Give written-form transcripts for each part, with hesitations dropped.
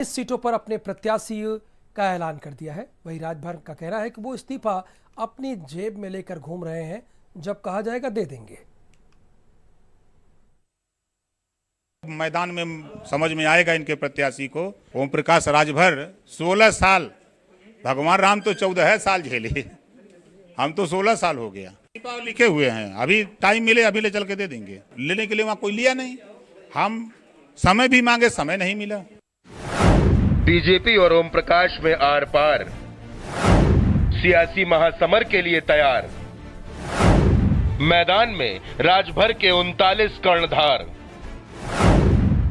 इस सीटों पर अपने प्रत्याशी का ऐलान कर दिया है। वहीं राजभर का कहना है कि वो इस्तीफा अपनी जेब में लेकर घूम रहे हैं, जब कहा जाएगा दे देंगे। मैदान में समझ में आएगा इनके प्रत्याशी को। ओम प्रकाश राजभर 16 साल, भगवान राम तो 14 साल झेले, हम तो 16 साल हो गया। लिखे हुए हैं, अभी टाइम मिले अभी ले चल के दे देंगे। लेने के लिए वहाँ कोई लिया नहीं, हम समय भी मांगे, समय नहीं मिला। बीजेपी और ओम प्रकाश में आर पार, सियासी महासमर के लिए तैयार। मैदान में राजभर के 39 कर्णधार,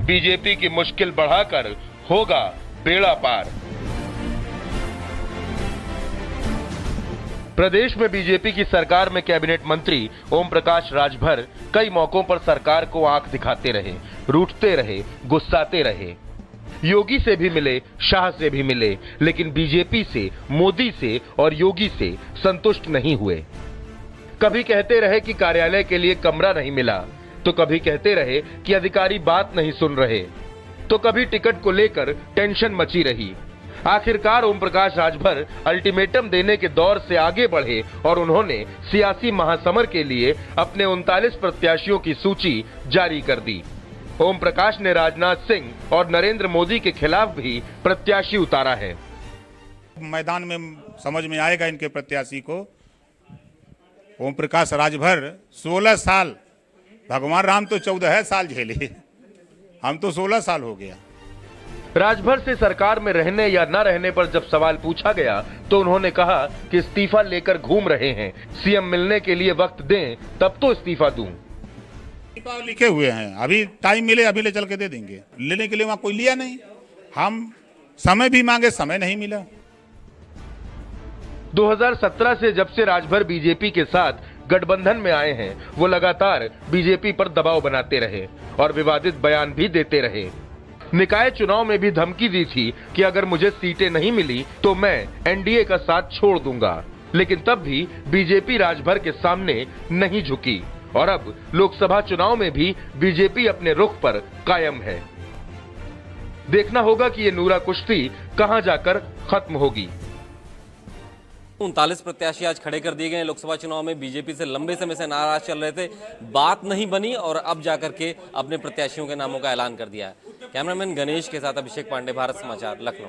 बीजेपी की मुश्किल बढ़ाकर होगा बेड़ा पार। प्रदेश में बीजेपी की सरकार में कैबिनेट मंत्री ओम प्रकाश राजभर कई मौकों पर सरकार को आंख दिखाते रहे, रूठते रहे, गुस्साते रहे। योगी से भी मिले, शाह से भी मिले, लेकिन बीजेपी से, मोदी से और योगी से संतुष्ट नहीं हुए। कभी कहते रहे कि कार्यालय के लिए कमरा नहीं मिला, तो कभी कहते रहे कि अधिकारी बात नहीं सुन रहे, तो कभी टिकट को लेकर टेंशन मची रही। आखिरकार ओम प्रकाश राजभर अल्टीमेटम देने के दौर से आगे बढ़े और उन्होंने सियासी महासमर के लिए अपने 39 प्रत्याशियों की सूची जारी कर दी। ओम प्रकाश ने राजनाथ सिंह और नरेंद्र मोदी के खिलाफ भी प्रत्याशी उतारा है। मैदान में समझ में आएगा इनके प्रत्याशी को। ओम प्रकाश राजभर 16 साल, भगवान राम तो 14 साल झेले, हम तो 16 साल हो गया। राजभर से सरकार में रहने या न रहने पर जब सवाल पूछा गया तो उन्होंने कहा कि इस्तीफा लेकर घूम रहे हैं, सीएम मिलने के लिए वक्त दें तब तो इस्तीफा दूं। लिखे हुए हैं, अभी टाइम मिले अभी ले चल के दे देंगे। लेने के लिए वहाँ कोई लिया नहीं, हम समय भी मांगे, समय नहीं मिला। 2017 से जब से राजभर बीजेपी के साथ गठबंधन में आए हैं, वो लगातार बीजेपी पर दबाव बनाते रहे और विवादित बयान भी देते रहे। निकाय चुनाव में भी धमकी दी थी कि अगर मुझे सीटें नहीं मिली तो मैं एनडीए का साथ छोड़ दूंगा, लेकिन तब भी बीजेपी राजभर के सामने नहीं झुकी और अब लोकसभा चुनाव में भी बीजेपी अपने रुख पर कायम है। देखना होगा कि ये नूरा कुश्ती कहां जाकर खत्म होगी। 39 प्रत्याशी आज खड़े कर दिए गए। लोकसभा चुनाव में बीजेपी से लंबे समय से नाराज चल रहे थे, बात नहीं बनी और अब जाकर के अपने प्रत्याशियों के नामों का ऐलान कर दिया है। कैमरामैन गणेश के साथ अभिषेक पांडे, भारत समाचार, लखनऊ।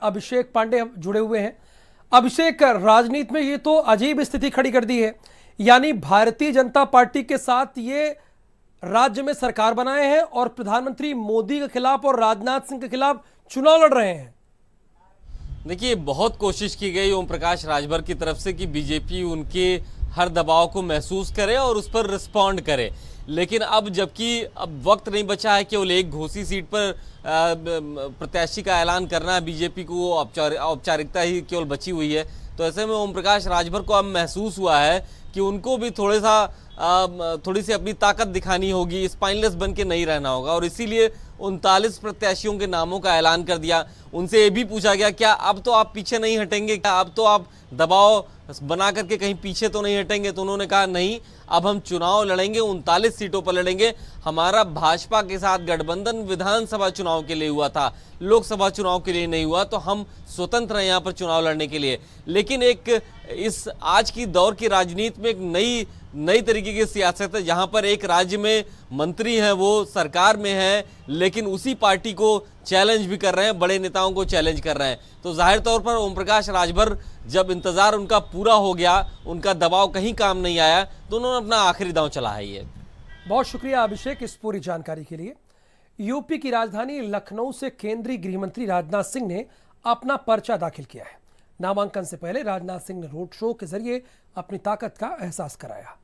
अभिषेक पांडे जुड़े हुए हैं। अभिषेक, राजनीति में ये तो अजीब स्थिति खड़ी कर दी है, यानी भारतीय जनता पार्टी के साथ ये राज्य में सरकार बनाए हैं और प्रधानमंत्री मोदी के खिलाफ और राजनाथ सिंह के खिलाफ चुनाव लड़ रहे हैं। देखिए, बहुत कोशिश की गई ओम प्रकाश राजभर की तरफ से कि बीजेपी उनके हर दबाव को महसूस करे और उस पर रिस्पॉन्ड करे, लेकिन अब जबकि अब वक्त नहीं बचा है, केवल एक घोसी सीट पर प्रत्याशी का ऐलान करना है, बीजेपी को औपचारिकता ही केवल बची हुई है। तो ऐसे में ओम प्रकाश राजभर को अब महसूस हुआ है कि उनको भी थोड़ी सी अपनी ताकत दिखानी होगी, स्पाइनलेस बन के नहीं रहना होगा और इसीलिए 39 प्रत्याशियों के नामों का ऐलान कर दिया। उनसे ये भी पूछा गया, क्या अब तो आप पीछे नहीं हटेंगे, क्या अब तो आप दबाव बना करके कहीं पीछे तो नहीं हटेंगे? तो उन्होंने कहा नहीं, अब हम चुनाव लड़ेंगे, 39 सीटों पर लड़ेंगे। हमारा भाजपा के साथ गठबंधन विधानसभा चुनाव के लिए हुआ था, लोकसभा चुनाव के लिए नहीं हुआ, तो हम स्वतंत्र हैं यहाँ पर चुनाव लड़ने के लिए। लेकिन एक इस आज की दौर की राजनीति में एक नई तरीके की सियासत है, जहां पर एक राज्य में मंत्री हैं, वो सरकार में हैं, लेकिन उसी पार्टी को चैलेंज भी कर रहे हैं, बड़े नेताओं को चैलेंज कर रहे हैं। तो जाहिर तौर पर ओम प्रकाश राजभर, जब इंतजार उनका पूरा हो गया, उनका दबाव कहीं काम नहीं आया, तो उन्होंने अपना आखिरी दांव चला है। ये बहुत शुक्रिया अभिषेक इस पूरी जानकारी के लिए। यूपी की राजधानी लखनऊ से केंद्रीय गृह मंत्री राजनाथ सिंह ने अपना पर्चा दाखिल किया है। नामांकन से पहले राजनाथ सिंह ने रोड शो के जरिए अपनी ताकत का एहसास कराया।